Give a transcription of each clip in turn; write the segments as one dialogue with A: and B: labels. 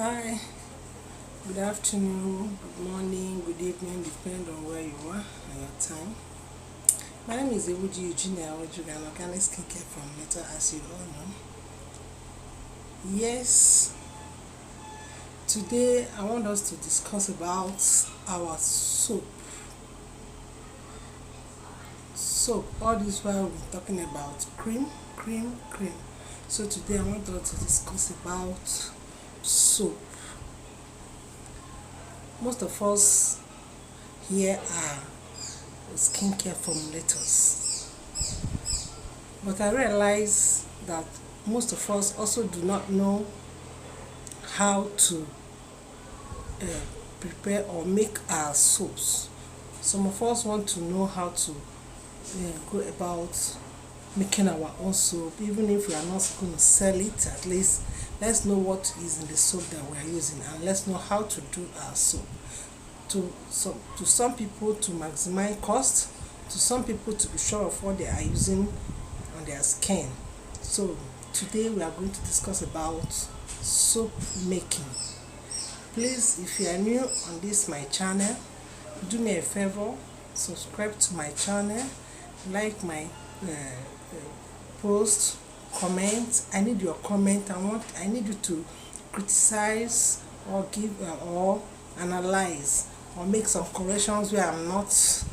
A: Hi, good afternoon, good morning, good evening, depending on where you are and your time. My name is Ewuji Eugenia Ojuga, an organic skincare formulator, as you all know. Yes, today I want us to discuss about our soap. Soap, all this while we've been talking about cream. So today I want us to discuss about soap. Most of us here are skincare formulators. But I realize that most of us also do not know how to uh, prepare or make our soaps. Some of us want to know how to go about making our own soap, even if we are not going to sell it. At least let's know what is in the soap that we are using, and let's know how to do our soap. To some people, to maximize cost, to some people, to be sure of what they are using on their skin. So today we are going to discuss about soap making. Please, if you are new on this my channel, do me a favor, subscribe to my channel, like my post, comment. I need your comment. I need you to criticize or give or analyze or make some corrections where I'm not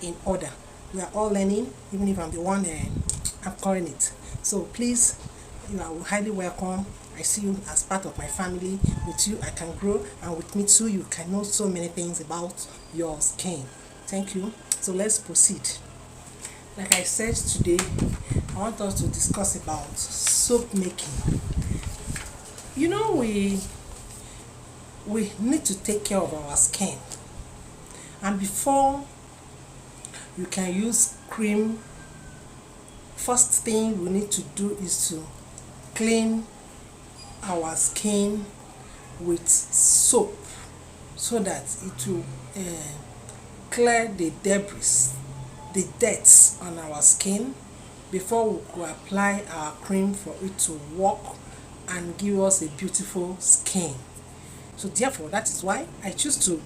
A: in order. We are all learning, even if I'm the one anchoring it. So please, you are highly welcome. I see you as part of my family. With you I can grow, and with me too you can know so many things about your skin. Thank you. So let's proceed. Like I said, today I want us to discuss about soap making. You know, we need to take care of our skin, and before you can use cream, first thing we need to do is to clean our skin with soap so that it will clear the debris, the dirt on our skin before we go apply our cream for it to work and give us a beautiful skin. So therefore, that is why I choose to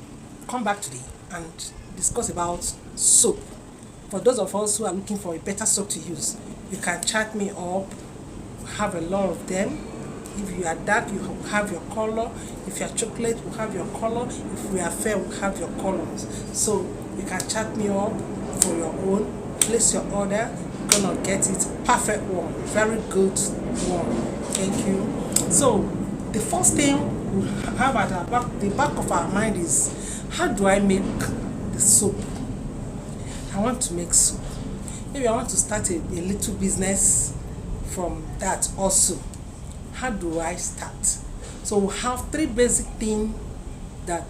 A: come back today and discuss about soap. For those of us who are looking for a better soap to use, you can chat me up. Have a lot of them. If you are dark, you have your color. If you are chocolate, you have your color. If we are fair, we have your colors. So you can chat me up for your own. Place your order. You're gonna get it. Perfect one. Very good one. Thank you. So the first thing we have at the back of our mind is, how do I make the soap? I want to make soap. Maybe I want to start a little business from that also. How do I start? So we have three basic things that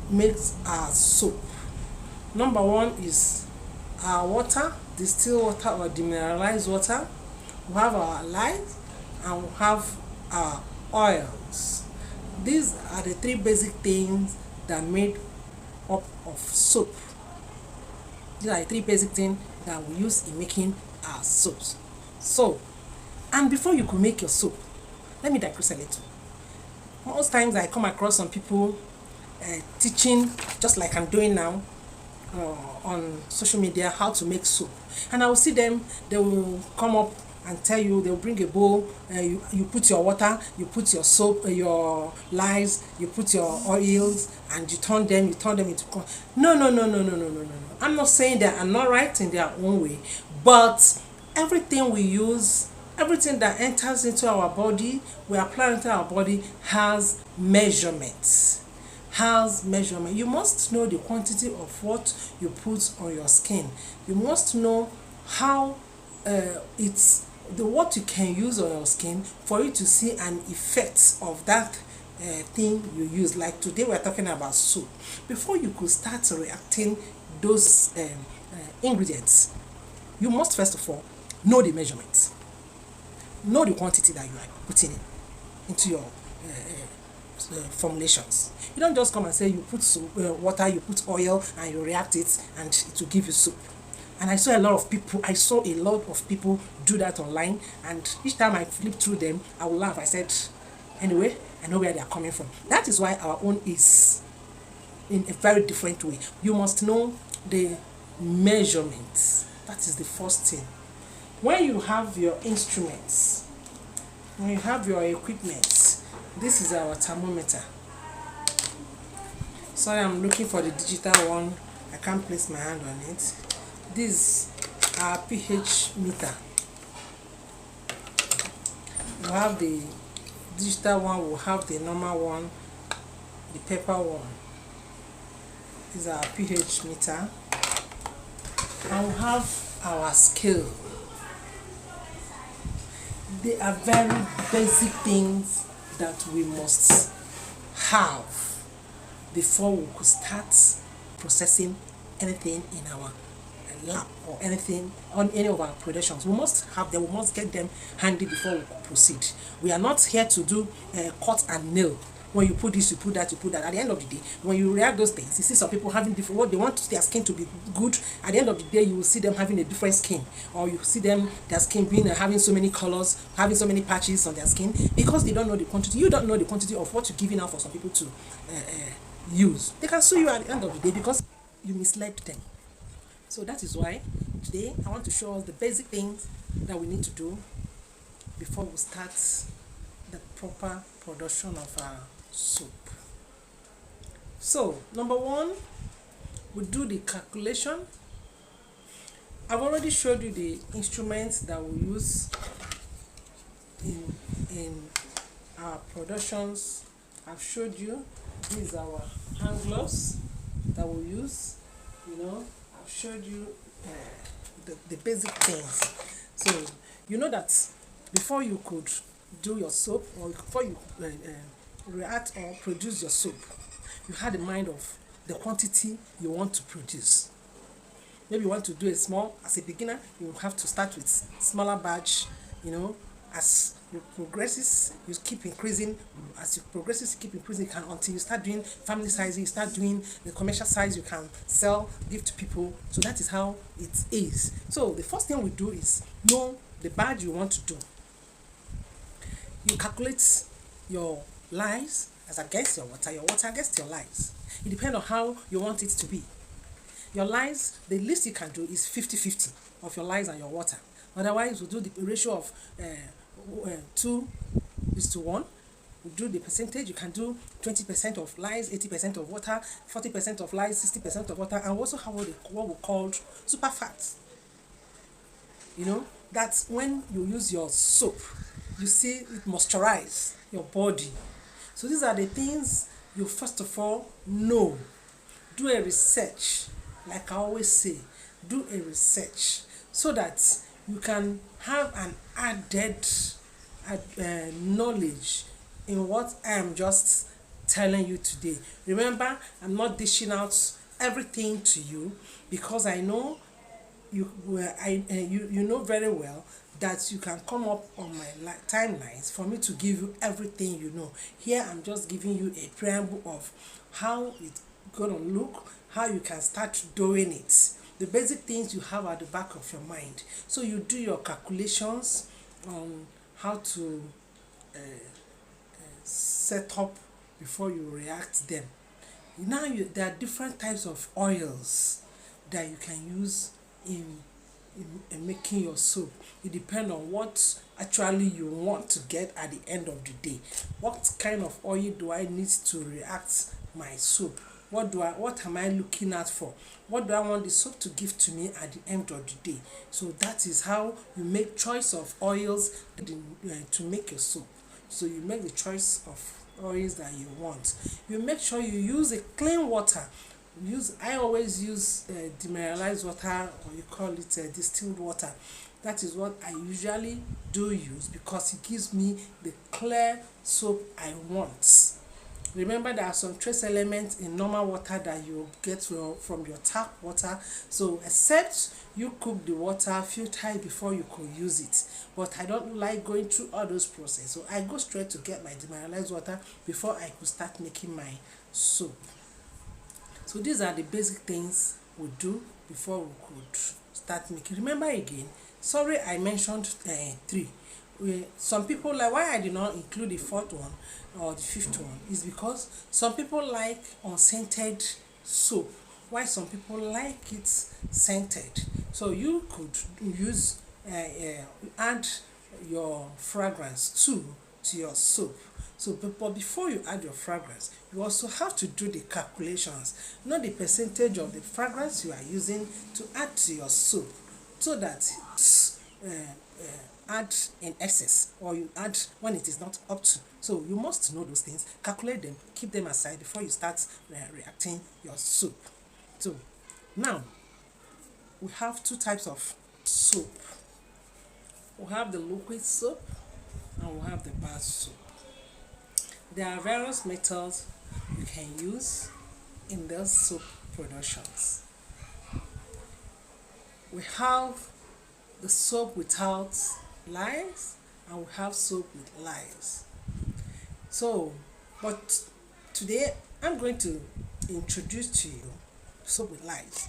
A: makes our soap. Number one is our water, distilled water or demineralized water. We have our lye, and we have our oils. These are the three basic things that make up of soap. These are the three basic things that we use in making our soaps. So, and before you could make your soap, let me digress a little. Most times I come across some people teaching, just like I'm doing now, on social media, how to make soap. And I will see them, they will come up and tell you, they'll bring a bowl, you put your water, you put your soap, your lies, you put your oils, and you turn them into corn. No. I'm not saying they are not right in their own way, but everything we use, everything that enters into our body, we apply into our body, has measurements. You must know the quantity of what you put on your skin. You must know how it's the what you can use on your skin for you to see an effect of that thing you use. Like today we're talking about soap. Before you could start reacting those ingredients, you must first of all know the measurements, know the quantity that you are putting into your formulations. You don't just come and say you put soap, water, you put oil, and you react it, and it will give you soap. And I saw a lot of people do that online, and each time I flip through them, I will laugh. I said, Anyway, I know where they are coming from. That is why our own is in a very different way. You must know the measurements. That is the first thing. When you have your instruments, when you have your equipment, this is our thermometer. Sorry, I'm looking for the digital one. I can't place my hand on it. This is our pH meter. We have the digital one, we'll have the normal one, the paper one. This is our pH meter. And we have our scale. They are very basic things that we must have before we could start processing anything in our lab or anything on any of our productions. We must have them, we must get them handy before we proceed. We are not here to do cut and nail. When you put this, you put that, you put that. At the end of the day, when you react those things, you see some people having different, what they want their skin to be good. At the end of the day, you will see them having a different skin, or you see them, their skin being having so many colors, having so many patches on their skin, because they don't know the quantity. You don't know the quantity of what you're giving out for some people to use. They can sue you at the end of the day because you misled them. So that is why today I want to show us the basic things that we need to do before we start the proper production of our soap. So number one, we do the calculation. I've already showed you the instruments that we use in our productions. I've showed you these are our hand gloves that we use. I've showed you the basic things. So you know that before you could do your soap, or before you react or produce your soap, you had in mind of the quantity you want to produce. Maybe you want to do a small, as a beginner, you have to start with smaller batch. As you progresses, you keep increasing. As you progresses, you keep increasing until you start doing family size, you start doing the commercial size you can sell, give to people. So that is how it is. So the first thing we do is know the batch you want to do. You calculate your lies as against your water against your lies. It depends on how you want it to be. Your lies, the least you can do is 50-50 of your lies and your water. Otherwise, we do the ratio of 2:1. We do the percentage. You can do 20% of lies, 80% of water, 40% of lies, 60% of water, and we also have what we call super fats. That's when you use your soap, you see it moisturize your body. So these are the things you first of all know. Do a research, like I always say, do a research so that you can have an added knowledge in what I am just telling you today. Remember, I'm not dishing out everything to you because I know you know very well that you can come up on my timelines for me to give you everything you know. Here I'm just giving you a preamble of how it's gonna look, how you can start doing it, the basic things you have at the back of your mind. So you do your calculations on how to set up before you react them. Now there are different types of oils that you can use in making your soap. It depends on what actually you want to get at the end of the day. What kind of oil do I need to react my soap? What am I looking at for? What do I want the soap to give to me at the end of the day? So that is how you make choice of oils to make your soap. So you make the choice of oils that you want. You make sure you use a clean water. I always use demineralized water, or you call it distilled water. That is what I usually do use because it gives me the clear soap I want. Remember, there are some trace elements in normal water that you get from your tap water. So except you cook the water, filter it before you could use it. But I don't like going through all those processes. So I go straight to get my demineralized water before I could start making my soap. So these are the basic things we do before we could start making. Remember again, sorry I mentioned 3. some people like, why I did not include the fourth one or the fifth one is because some people like unscented soap, while some people like it scented. So you could use add your fragrance too to your soap. So, but before you add your fragrance, you also have to do the calculations, not the percentage of the fragrance you are using to add to your soap, so that add in excess or you add when it is not up to. So you must know those things, calculate them, keep them aside before you start reacting your soap. So now we have two types of soap. We have the liquid soap and we have the bar soap. There are various methods you can use in those soap productions. We have the soap without lies and we have soap with lies. So, but today I'm going to introduce to you soap with lies.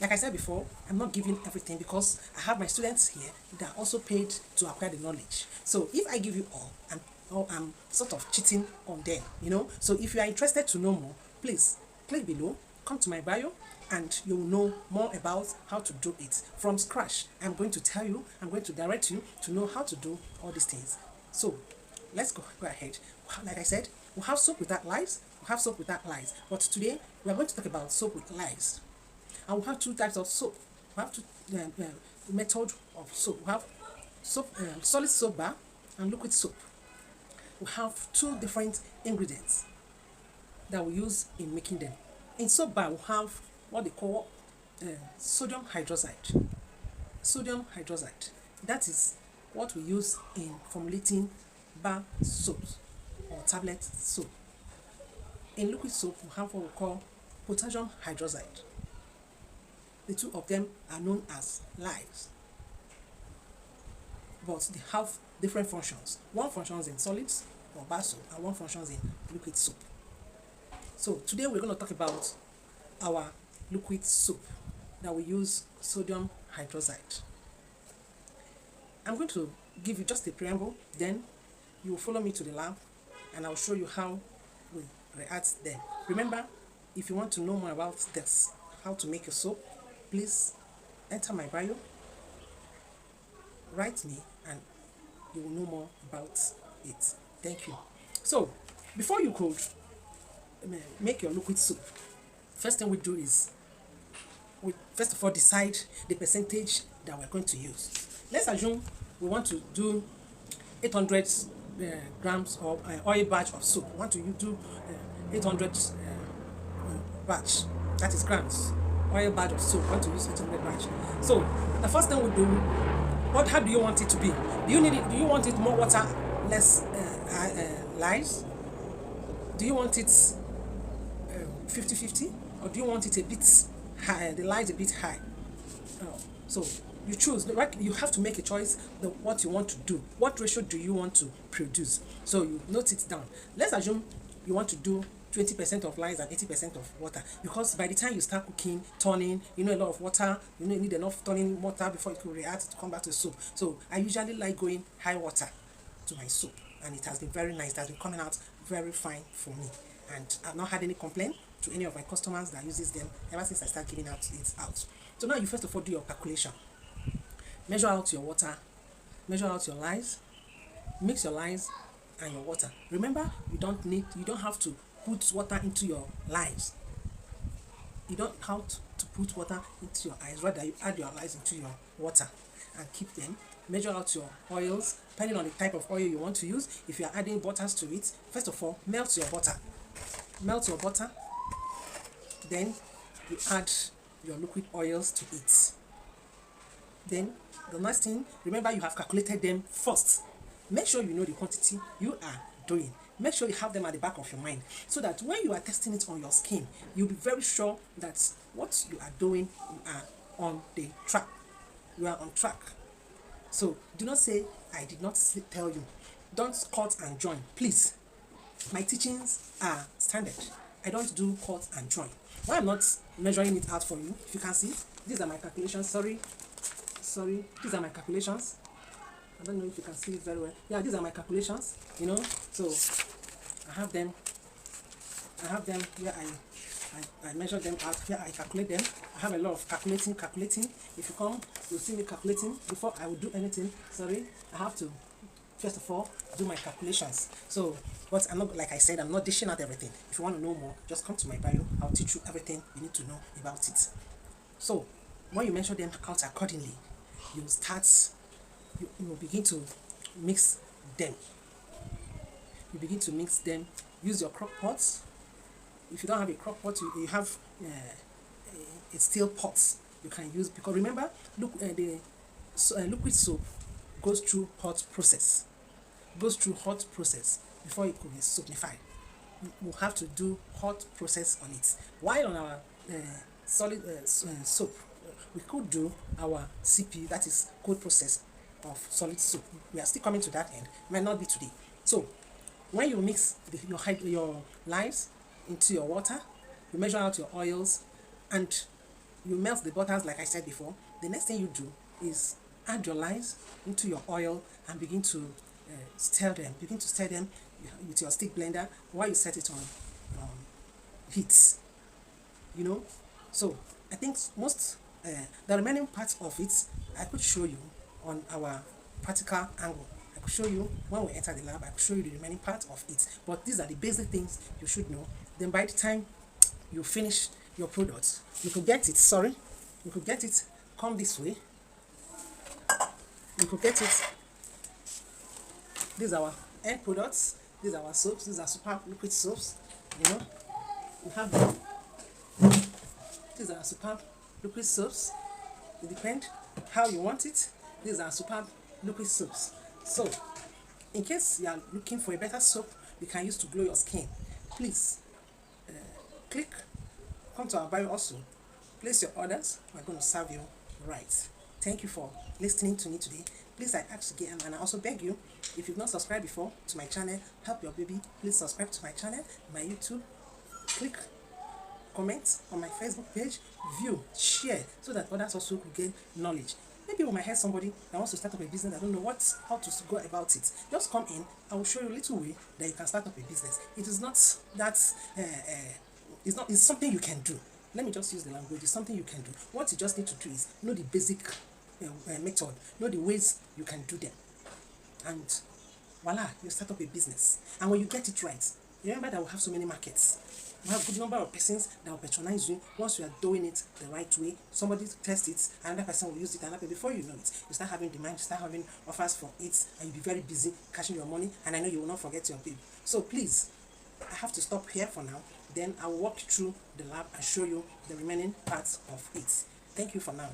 A: Like I said before, I'm not giving everything because I have my students here that are also paid to acquire the knowledge. So if I give you all, I'm sort of cheating on them, you know. So if you are interested to know more, please click below, come to my bio, and you'll know more about how to do it from scratch. I'm going to tell you, I'm going to direct you to know how to do all these things. So let's go ahead. Like I said, we have soap without lies, we have soap without lies. But today we are going to talk about soap with lies. And we have two types of soap. We have two methods of soap. We have soap, solid soap bar and liquid soap. We have two different ingredients that we use in making them. In soap bar, we have what they call sodium hydroxide. Sodium hydroxide. That is what we use in formulating bar soaps or tablet soap. In liquid soap, we have what we call potassium hydroxide. The two of them are known as lies, but they have different functions. One functions in solids or bar soap and one functions in liquid soap. So today we're going to talk about our liquid soap that we use sodium hydroxide. I'm going to give you just a preamble, then you will follow me to the lab and I'll show you how we react there. Remember, if you want to know more about this, how to make a soap, please enter my bio, write me, and you will know more about it. Thank you. So, before you could make your liquid soap, first thing we do is we first of all decide the percentage that we're going to use. Let's assume we want to do 800 grams of oil batch of soap. We want to do 800 batch, that is grams. Oil batch of soap, want to use 800 batch. So the first thing we do, how do you want it to be? Do you want it more water, less lies? Do you want it 50-50, or do you want it a bit high, the lies a bit high? So you choose. You have to make a choice. What you want to do. What ratio do you want to produce? So you note it down. Let's assume you want to do 20% of lies and 80% of water, because by the time you start cooking, turning, you need a lot of water, you need enough turning water before it could react to come back to soup. So I usually like going high water to my soup, and it has been very nice. It has been coming out very fine for me, and I've not had any complaint to any of my customers that uses them ever since I started giving it out. So now you first of all do your calculation. Measure out your water, measure out your lies, mix your lies and your water. Remember, you don't have to put water into your lies. You don't have to put water into your eyes. Rather, you add your lies into your water and keep them. Measure out your oils, depending on the type of oil you want to use. If you are adding butters to it, first of all, melt your butter. Melt your butter. Then you add your liquid oils to it. Then the next thing, remember you have calculated them first. Make sure you know the quantity you are doing. Make sure you have them at the back of your mind, so that when you are testing it on your skin, you'll be very sure that what you are doing, you are on the track. You are on track. So do not say, I did not tell you. Don't cut and join, please. My teachings are standard. I don't do cut and join. Why I'm not measuring it out for you, if you can see, these are my calculations. Sorry, these are my calculations. I don't know if you can see it very well. Yeah, these are my calculations, you know. So I have them. I have them where I measure them out, here I calculate them. I have a lot of calculating. If you come, you'll see me calculating. Before I will do anything, sorry, I have to, first of all, do my calculations. So, but I'm not, like I said, I'm not dishing out everything. If you want to know more, just come to my bio. I'll teach you everything you need to know about it. So, when you measure them out accordingly, you start, you will begin to mix them. You begin to mix them. Use your crock pots. If you don't have a crock pot, you have a steel pot you can use, because remember, look, the liquid soap goes through hot process. Before it could be soapified. You have to do hot process on it. While on our solid soap, we could do our CP, that is cold process of solid soap. We are still coming to that end. Might not be today. So when you mix your limes into your water, you measure out your oils, and you melt the butters like I said before. The next thing you do is add your limes into your oil and begin to stir them. Begin to stir them with your stick blender while you set it on heat. You know, so I think most the remaining part of it I could show you on our practical angle. I could show you when we enter the lab. I could show you the remaining part of it. But these are the basic things you should know. Then by the time you finish your product, you could get it. Sorry, you could get it. Come this way. You could get it. These are our end products. These are our soaps. These are super liquid soaps. You know, we have them. These are superb liquid soaps. It depends how you want it. These are superb liquid soaps. So, in case you are looking for a better soap you can use to glow your skin, please come to our bio also. Place your orders. We're going to serve you right. Thank you for listening to me today. Please, I ask again, and I also beg you, if you've not subscribed before to my channel, Help Your Baby, please subscribe to my channel, my YouTube. Click comment on my Facebook page, view, share, so that others also could gain knowledge. Maybe we might have somebody that wants to start up a business, I don't know how to go about it. Just come in, I will show you a little way that you can start up a business. It is not that, it's something you can do. Let me just use the language, it's something you can do. What you just need to do is know the basic method, know the ways you can do them. And voila, you start up a business. And when you get it right, remember that we'll have so many markets. We have a good number of persons that will patronize you. Once you are doing it the right way, somebody tests it, another person will use it, another, before you know it, you start having demand, you start having offers for it, and you'll be very busy cashing your money, and I know you will not forget your bill. So please, I have to stop here for now. Then I will walk you through the lab and show you the remaining parts of it. Thank you for now.